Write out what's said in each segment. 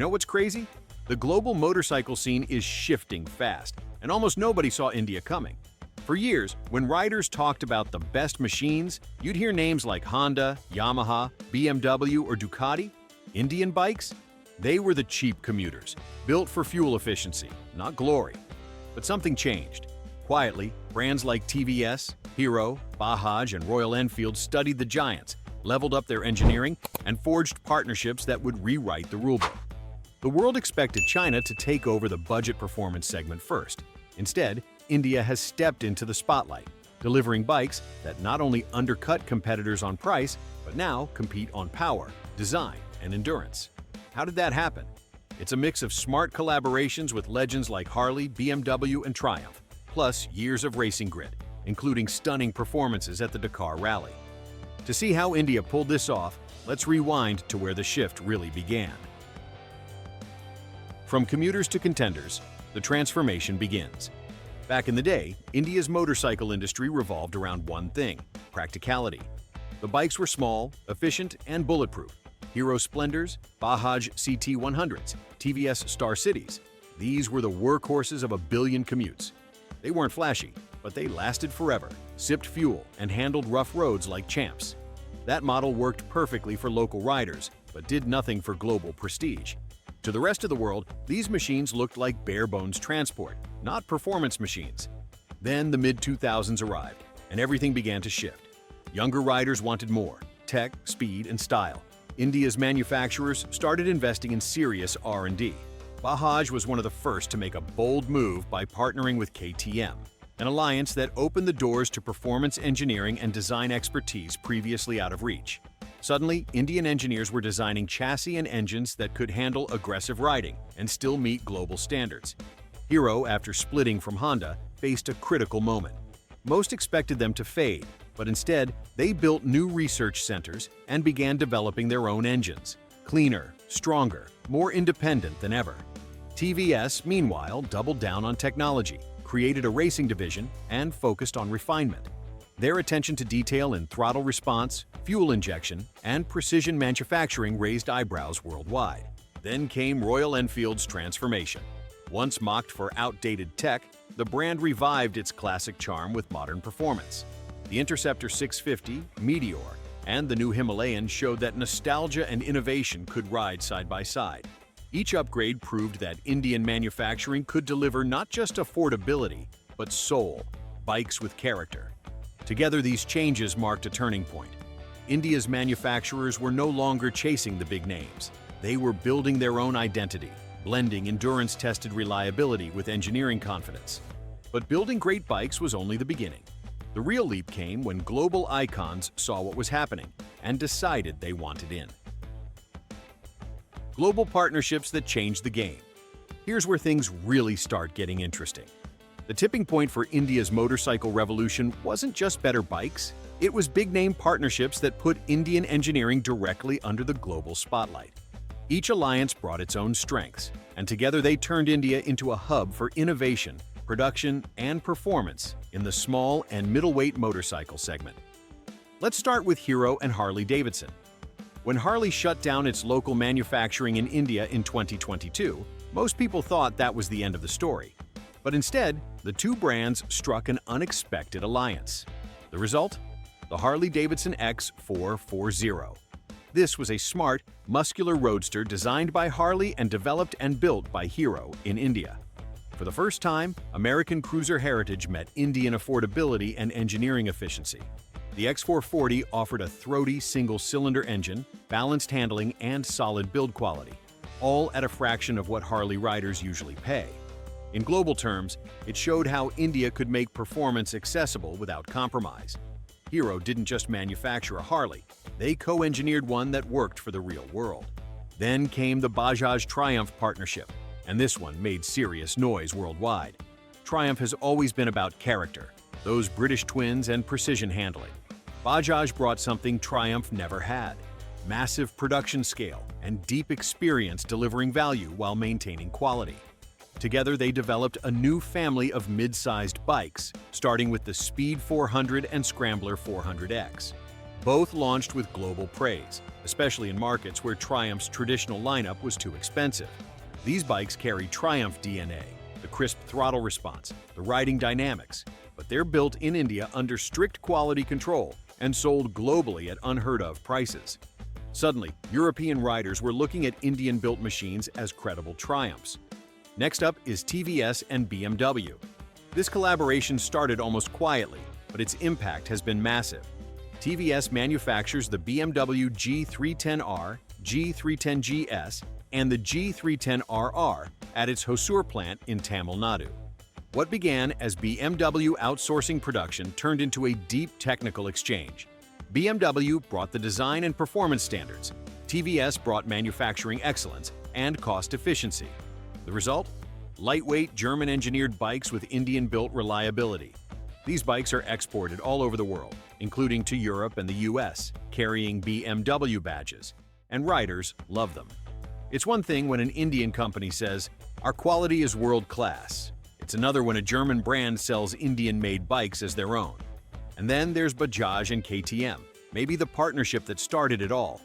know what's crazy? The global motorcycle scene is shifting fast, and almost nobody saw India coming. For years, when riders talked about the best machines, you'd hear names like Honda, Yamaha, BMW, or Ducati. Indian bikes? They were the cheap commuters, built for fuel efficiency, not glory. But something changed. Quietly, brands like TVS, Hero, Bajaj, and Royal Enfield studied the giants, leveled up their engineering, and forged partnerships that would rewrite the rulebook. The world expected China to take over the budget performance segment first. Instead, India has stepped into the spotlight, delivering bikes that not only undercut competitors on price, but now compete on power, design, and endurance. How did that happen? It's a mix of smart collaborations with legends like Harley, BMW, and Triumph, plus years of racing grit, including stunning performances at the Dakar Rally. To see how India pulled this off, let's rewind to where the shift really began. From commuters to contenders, the transformation begins. Back in the day, India's motorcycle industry revolved around one thing: practicality. The bikes were small, efficient, and bulletproof. Hero Splendors, Bajaj CT100s, TVS Star Cities. These were the workhorses of a billion commutes. They weren't flashy, but they lasted forever, sipped fuel, and handled rough roads like champs. That model worked perfectly for local riders, but did nothing for global prestige. To the rest of the world, these machines looked like bare-bones transport, not performance machines. Then the mid-2000s arrived, and everything began to shift. Younger riders wanted more: tech, speed, and style. India's manufacturers started investing in serious R&D. Bajaj was one of the first to make a bold move by partnering with KTM, an alliance that opened the doors to performance engineering and design expertise previously out of reach. Suddenly, Indian engineers were designing chassis and engines that could handle aggressive riding and still meet global standards. Hero, after splitting from Honda, faced a critical moment. Most expected them to fade, but instead, they built new research centers and began developing their own engines. Cleaner, stronger, more independent than ever. TVS, meanwhile, doubled down on technology, created a racing division, and focused on refinement. Their attention to detail in throttle response, fuel injection, and precision manufacturing raised eyebrows worldwide. Then came Royal Enfield's transformation. Once mocked for outdated tech, the brand revived its classic charm with modern performance. The Interceptor 650, Meteor, and the new Himalayan showed that nostalgia and innovation could ride side by side. Each upgrade proved that Indian manufacturing could deliver not just affordability, but soul, bikes with character. Together, these changes marked a turning point. India's manufacturers were no longer chasing the big names. They were building their own identity, blending endurance-tested reliability with engineering confidence. But building great bikes was only the beginning. The real leap came when global icons saw what was happening and decided they wanted in. Global partnerships that changed the game. Here's where things really start getting interesting. The tipping point for India's motorcycle revolution wasn't just better bikes, it was big-name partnerships that put Indian engineering directly under the global spotlight. Each alliance brought its own strengths, and together they turned India into a hub for innovation, production, and performance in the small and middleweight motorcycle segment. Let's start with Hero and Harley-Davidson. When Harley shut down its local manufacturing in India in 2022, most people thought that was the end of the story. But instead, the two brands struck an unexpected alliance. The result? The Harley-Davidson X440. This was a smart, muscular roadster designed by Harley and developed and built by Hero in India. For the first time, American cruiser heritage met Indian affordability and engineering efficiency. The X440 offered a throaty single-cylinder engine, balanced handling, and solid build quality, all at a fraction of what Harley riders usually pay. In global terms, it showed how India could make performance accessible without compromise. Hero didn't just manufacture a Harley, they co-engineered one that worked for the real world. Then came the Bajaj Triumph partnership, and this one made serious noise worldwide. Triumph has always been about character, those British twins and precision handling. Bajaj brought something Triumph never had: massive production scale and deep experience delivering value while maintaining quality. Together, they developed a new family of mid-sized bikes, starting with the Speed 400 and Scrambler 400X. Both launched with global praise, especially in markets where Triumph's traditional lineup was too expensive. These bikes carry Triumph DNA, the crisp throttle response, the riding dynamics, but they're built in India under strict quality control and sold globally at unheard-of prices. Suddenly, European riders were looking at Indian-built machines as credible triumphs. Next up is TVS and BMW. This collaboration started almost quietly, but its impact has been massive. TVS manufactures the BMW G310R, G310GS, and the G310RR at its Hosur plant in Tamil Nadu. What began as BMW outsourcing production turned into a deep technical exchange. BMW brought the design and performance standards. TVS brought manufacturing excellence and cost efficiency. The result? Lightweight, German-engineered bikes with Indian-built reliability. These bikes are exported all over the world, including to Europe and the US, carrying BMW badges, and riders love them. It's one thing when an Indian company says, "Our quality is world-class." It's another when a German brand sells Indian-made bikes as their own. And then there's Bajaj and KTM, maybe the partnership that started it all.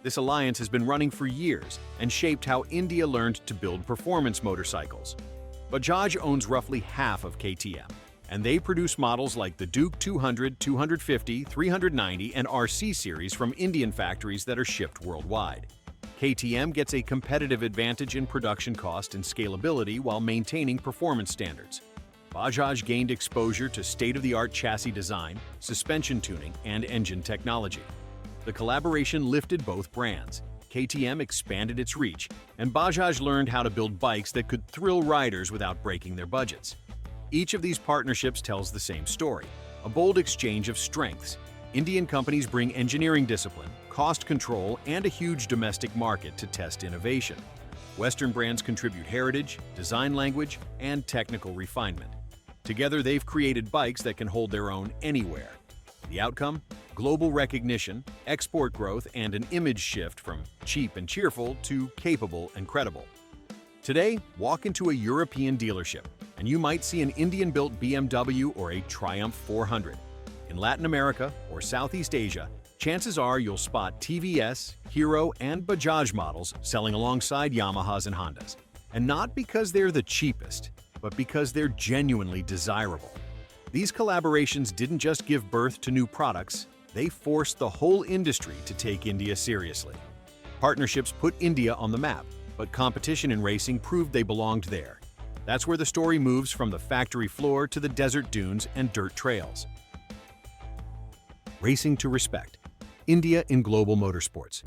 This alliance has been running for years and shaped how India learned to build performance motorcycles. Bajaj owns roughly half of KTM, and they produce models like the Duke 200, 250, 390, and RC series from Indian factories that are shipped worldwide. KTM gets a competitive advantage in production cost and scalability while maintaining performance standards. Bajaj gained exposure to state-of-the-art chassis design, suspension tuning, and engine technology. The collaboration lifted both brands. KTM expanded its reach, and Bajaj learned how to build bikes that could thrill riders without breaking their budgets. Each of these partnerships tells the same story, a bold exchange of strengths. Indian companies bring engineering discipline, cost control, and a huge domestic market to test innovation. Western brands contribute heritage, design language, and technical refinement. Together, they've created bikes that can hold their own anywhere. The outcome? Global recognition, export growth, and an image shift from cheap and cheerful to capable and credible. Today, walk into a European dealership, and you might see an Indian-built BMW or a Triumph 400. In Latin America or Southeast Asia, chances are you'll spot TVS, Hero, and Bajaj models selling alongside Yamahas and Hondas. And not because they're the cheapest, but because they're genuinely desirable. These collaborations didn't just give birth to new products, they forced the whole industry to take India seriously. Partnerships put India on the map, but competition in racing proved they belonged there. That's where the story moves from the factory floor to the desert dunes and dirt trails. Racing to respect. India in global motorsports.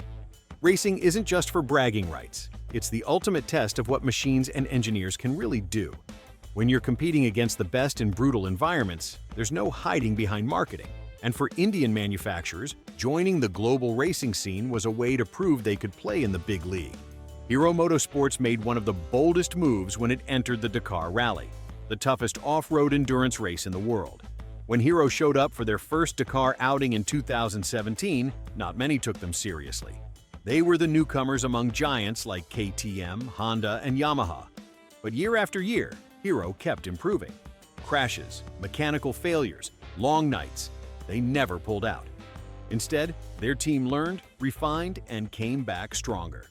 Racing isn't just for bragging rights. It's the ultimate test of what machines and engineers can really do. When you're competing against the best in brutal environments, there's no hiding behind marketing. And for Indian manufacturers, joining the global racing scene was a way to prove they could play in the big league. Hero Motorsports made one of the boldest moves when it entered the Dakar Rally, the toughest off-road endurance race in the world. When Hero showed up for their first Dakar outing in 2017, not many took them seriously. They were the newcomers among giants like KTM, Honda, and Yamaha. But year after year, Hero kept improving. Crashes, mechanical failures, long nights, they never pulled out. Instead, their team learned, refined, and came back stronger.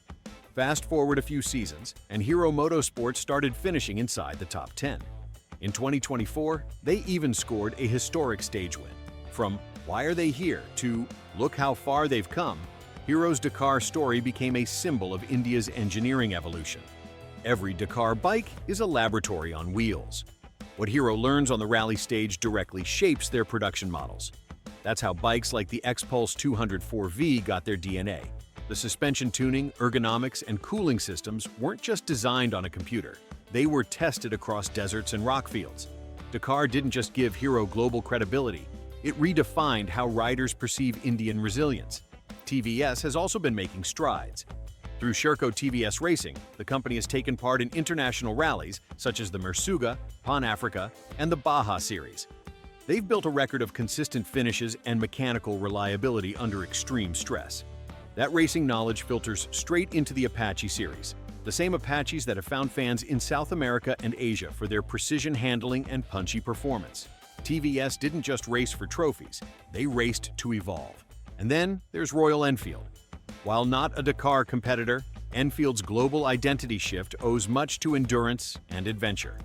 Fast forward a few seasons, and Hero Motorsports started finishing inside the top 10. In 2024, they even scored a historic stage win. From "Why are they here?" to "Look how far they've come," Hero's Dakar story became a symbol of India's engineering evolution. Every Dakar bike is a laboratory on wheels. What Hero learns on the rally stage directly shapes their production models. That's how bikes like the X-Pulse 204V got their DNA. The suspension tuning, ergonomics, and cooling systems weren't just designed on a computer. They were tested across deserts and rock fields. Dakar didn't just give Hero global credibility, it redefined how riders perceive Indian resilience. TVS has also been making strides. Through Sherco TVS Racing, the company has taken part in international rallies such as the Mersuga, Pan-Africa, and the Baja Series. They've built a record of consistent finishes and mechanical reliability under extreme stress. That racing knowledge filters straight into the Apache series, the same Apaches that have found fans in South America and Asia for their precision handling and punchy performance. TVS didn't just race for trophies, they raced to evolve. And then there's Royal Enfield. While not a Dakar competitor, Enfield's global identity shift owes much to endurance and adventure.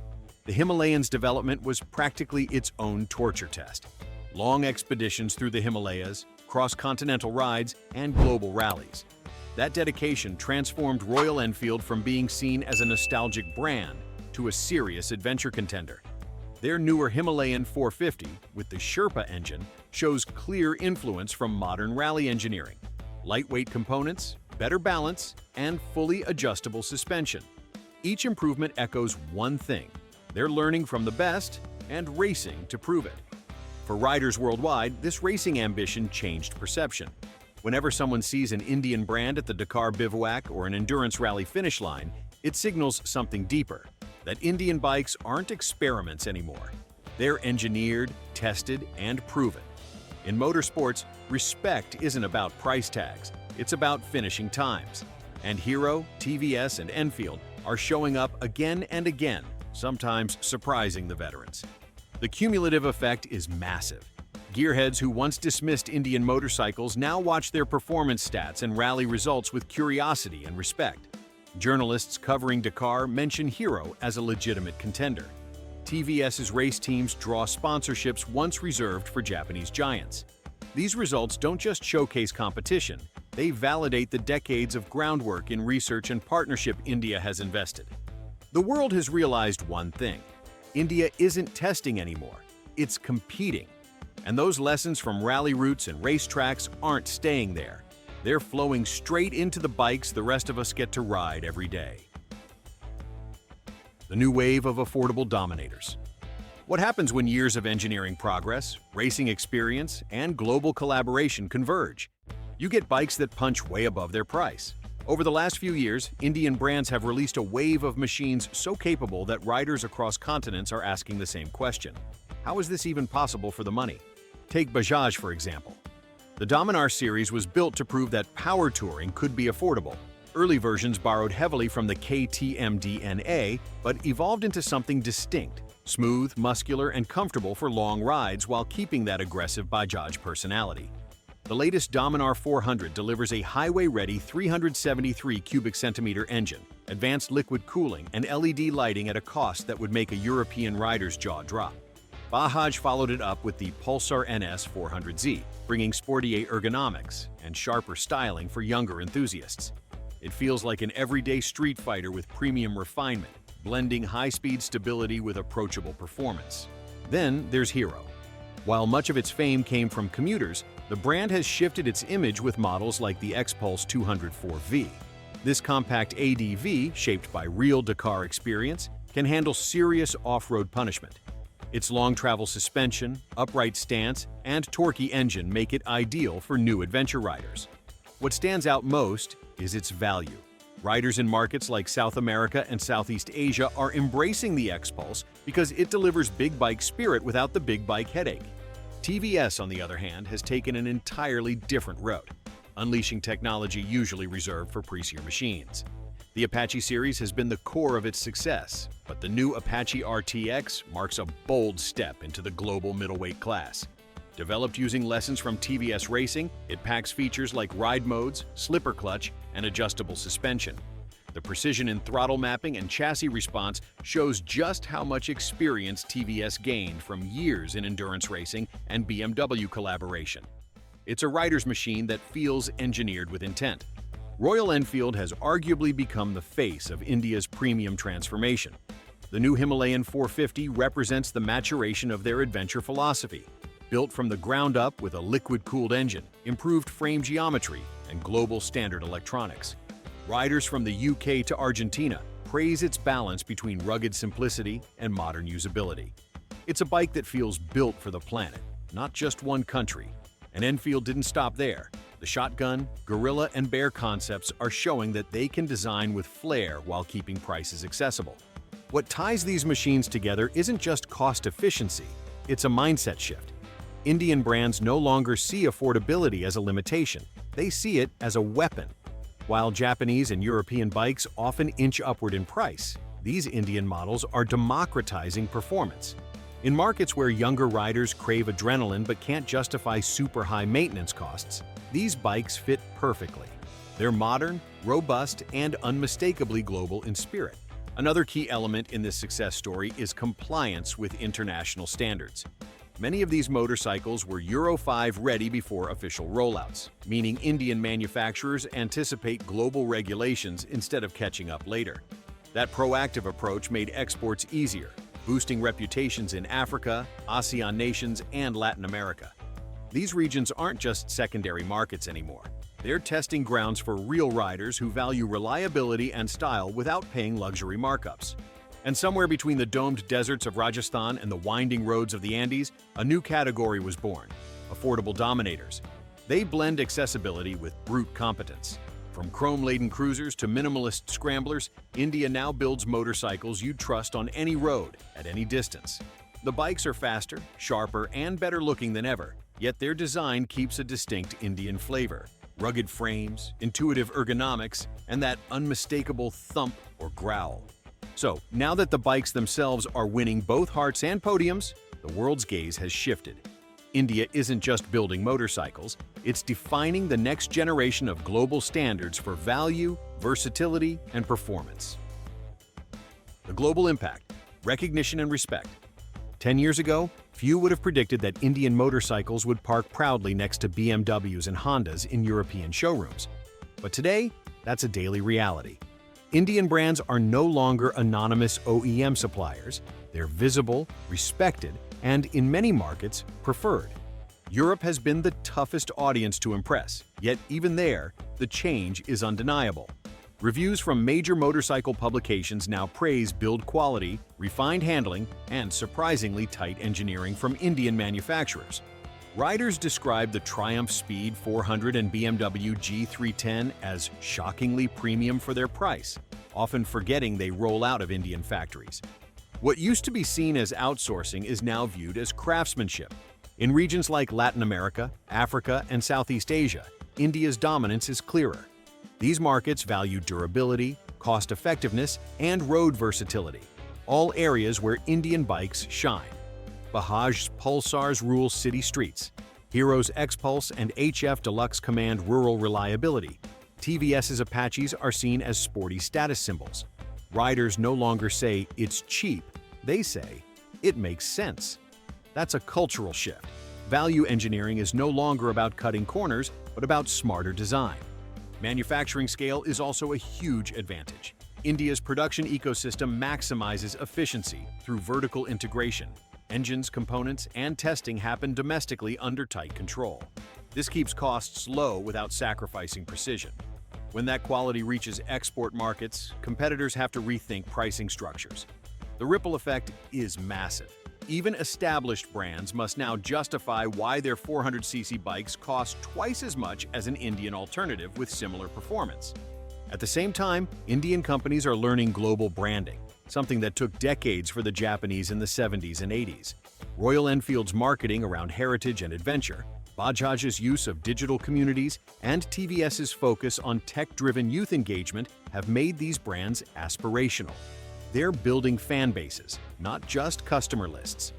The Himalayan's development was practically its own torture test. Long expeditions through the Himalayas, cross-continental rides, and global rallies. That dedication transformed Royal Enfield from being seen as a nostalgic brand to a serious adventure contender. Their newer Himalayan 450, with the Sherpa engine, shows clear influence from modern rally engineering. Lightweight components, better balance, and fully adjustable suspension. Each improvement echoes one thing: they're learning from the best and racing to prove it. For riders worldwide, this racing ambition changed perception. Whenever someone sees an Indian brand at the Dakar bivouac or an endurance rally finish line, it signals something deeper: that Indian bikes aren't experiments anymore. They're engineered, tested, and proven. In motorsports, respect isn't about price tags, it's about finishing times. And Hero, TVS, and Enfield are showing up again and again, sometimes surprising the veterans. The cumulative effect is massive. Gearheads who once dismissed Indian motorcycles now watch their performance stats and rally results with curiosity and respect. Journalists covering Dakar mention Hero as a legitimate contender. TVS's race teams draw sponsorships once reserved for Japanese giants. These results don't just showcase competition, they validate the decades of groundwork in research and partnership India has invested. The world has realized one thing: India isn't testing anymore, it's competing. And those lessons from rally routes and racetracks aren't staying there. They're flowing straight into the bikes the rest of us get to ride every day. The new wave of affordable Dominators. What happens when years of engineering progress, racing experience, and global collaboration converge? You get bikes that punch way above their price. Over the last few years, Indian brands have released a wave of machines so capable that riders across continents are asking the same question: how is this even possible for the money? Take Bajaj, for example. The Dominar series was built to prove that power touring could be affordable. Early versions borrowed heavily from the KTM DNA, but evolved into something distinct: smooth, muscular, and comfortable for long rides while keeping that aggressive Bajaj personality. The latest Dominar 400 delivers a highway-ready 373 cubic centimeter engine, advanced liquid cooling, and LED lighting at a cost that would make a European rider's jaw drop. Bajaj followed it up with the Pulsar NS 400Z, bringing sporty ergonomics and sharper styling for younger enthusiasts. It feels like an everyday street fighter with premium refinement, blending high-speed stability with approachable performance. Then there's Hero. While much of its fame came from Commuters, the brand has shifted its image with models like the X-Pulse 204V. This compact ADV, shaped by real Dakar experience, can handle serious off-road punishment. Its long travel suspension, upright stance, and torquey engine make it ideal for new adventure riders. What stands out most is its value. Riders in markets like South America and Southeast Asia are embracing the X-Pulse because it delivers big bike spirit without the big bike headache. TVS, on the other hand, has taken an entirely different route, unleashing technology usually reserved for pricier machines. The Apache series has been the core of its success, but the new Apache RTX marks a bold step into the global middleweight class. Developed using lessons from TVS racing, it packs features like ride modes, slipper clutch, and adjustable suspension. The precision in throttle mapping and chassis response shows just how much experience TVS gained from years in endurance racing and BMW collaboration. It's a rider's machine that feels engineered with intent. Royal Enfield has arguably become the face of India's premium transformation. The new Himalayan 450 represents the maturation of their adventure philosophy. Built from the ground up with a liquid-cooled engine, improved frame geometry, and global standard electronics. Riders from the UK to Argentina praise its balance between rugged simplicity and modern usability. It's a bike that feels built for the planet, not just one country. And Enfield didn't stop there. The shotgun, gorilla, and bear concepts are showing that they can design with flair while keeping prices accessible. What ties these machines together isn't just cost efficiency, it's a mindset shift. Indian brands no longer see affordability as a limitation, they see it as a weapon. While Japanese and European bikes often inch upward in price, these Indian models are democratizing performance. In markets where younger riders crave adrenaline but can't justify super high maintenance costs, These bikes fit perfectly. They're modern, robust, and unmistakably global in spirit. Another key element in this success story is compliance with international standards. Many of these motorcycles were Euro 5 ready before official rollouts, meaning Indian manufacturers anticipate global regulations instead of catching up later. That proactive approach made exports easier, boosting reputations in Africa, ASEAN nations, and Latin America. These regions aren't just secondary markets anymore. They're testing grounds for real riders who value reliability and style without paying luxury markups. And somewhere between the domed deserts of Rajasthan and the winding roads of the Andes, a new category was born: affordable Dominators. They blend accessibility with brute competence. From chrome-laden cruisers to minimalist scramblers, India now builds motorcycles you'd trust on any road, at any distance. The bikes are faster, sharper, and better looking than ever, yet their design keeps a distinct Indian flavor. Rugged frames, intuitive ergonomics, and that unmistakable thump or growl. So, now that the bikes themselves are winning both hearts and podiums, the world's gaze has shifted. India isn't just building motorcycles, it's defining the next generation of global standards for value, versatility, and performance. The global impact, recognition, and respect. 10 years ago, few would have predicted that Indian motorcycles would park proudly next to BMWs and Hondas in European showrooms. But today, that's a daily reality. Indian brands are no longer anonymous OEM suppliers. They're visible, respected, and in many markets, preferred. Europe has been the toughest audience to impress, yet even there, the change is undeniable. Reviews from major motorcycle publications now praise build quality, refined handling, and surprisingly tight engineering from Indian manufacturers. Riders describe the Triumph Speed 400 and BMW G310 as shockingly premium for their price, often forgetting they roll out of Indian factories. What used to be seen as outsourcing is now viewed as craftsmanship. In regions like Latin America, Africa, and Southeast Asia, India's dominance is clearer. These markets value durability, cost-effectiveness, and road versatility, all areas where Indian bikes shine. Bajaj's Pulsars rule city streets. Hero's X-Pulse and HF Deluxe command rural reliability. TVS's Apaches are seen as sporty status symbols. Riders no longer say, "It's cheap." They say, "It makes sense." That's a cultural shift. Value engineering is no longer about cutting corners, but about smarter design. Manufacturing scale is also a huge advantage. India's production ecosystem maximizes efficiency through vertical integration. Engines, components, and testing happen domestically under tight control. This keeps costs low without sacrificing precision. When that quality reaches export markets, competitors have to rethink pricing structures. The ripple effect is massive. Even established brands must now justify why their 400cc bikes cost twice as much as an Indian alternative with similar performance. At the same time, Indian companies are learning global branding, something that took decades for the Japanese in the 70s and 80s. Royal Enfield's marketing around heritage and adventure, Bajaj's use of digital communities, and TVS's focus on tech-driven youth engagement have made these brands aspirational. They're building fan bases, not just customer lists.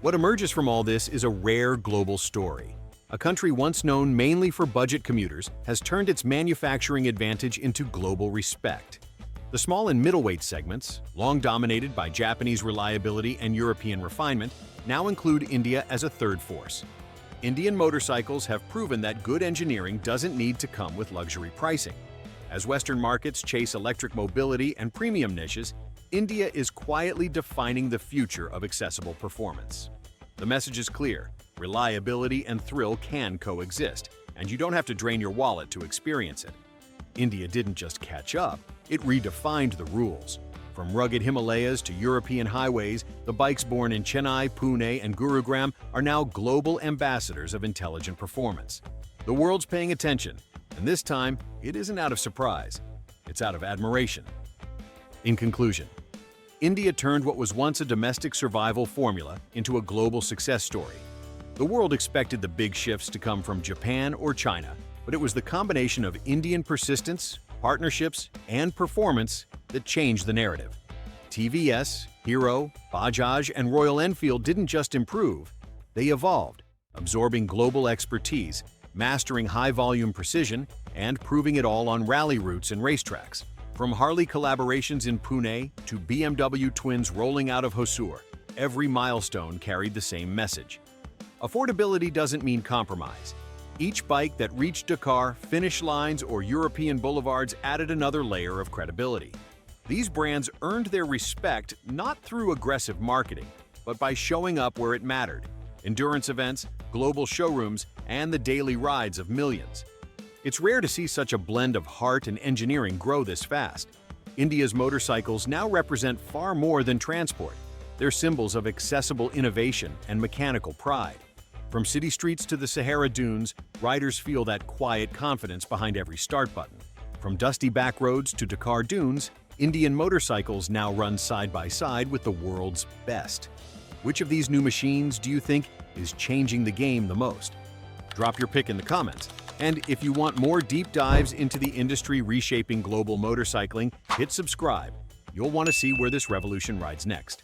What emerges from all this is a rare global story. A country once known mainly for budget commuters has turned its manufacturing advantage into global respect. The small and middleweight segments, long dominated by Japanese reliability and European refinement, now include India as a third force. Indian motorcycles have proven that good engineering doesn't need to come with luxury pricing. As Western markets chase electric mobility and premium niches, India is quietly defining the future of accessible performance. The message is clear: reliability and thrill can coexist, and you don't have to drain your wallet to experience it. India didn't just catch up, it redefined the rules. From rugged Himalayas to European highways, the bikes born in Chennai, Pune, and Gurugram are now global ambassadors of intelligent performance. The world's paying attention, and this time, it isn't out of surprise, it's out of admiration. In conclusion, India turned what was once a domestic survival formula into a global success story. The world expected the big shifts to come from Japan or China, but it was the combination of Indian persistence, partnerships, and performance that changed the narrative. TVS, Hero, Bajaj, and Royal Enfield didn't just improve, they evolved, absorbing global expertise mastering high-volume precision and proving it all on rally routes and racetracks. From Harley collaborations in Pune to BMW twins rolling out of Hosur, every milestone carried the same message. Affordability doesn't mean compromise. Each bike that reached Dakar, finish lines, or European boulevards added another layer of credibility. These brands earned their respect not through aggressive marketing, but by showing up where it mattered: endurance events, global showrooms, and the daily rides of millions. It's rare to see such a blend of heart and engineering grow this fast. India's motorcycles now represent far more than transport. They're symbols of accessible innovation and mechanical pride. From city streets to the Sahara Dunes, riders feel that quiet confidence behind every start button. From dusty back roads to Dakar dunes, Indian motorcycles now run side by side with the world's best. Which of these new machines do you think is changing the game the most? Drop your pick in the comments. And if you want more deep dives into the industry reshaping global motorcycling, hit subscribe. You'll want to see where this revolution rides next.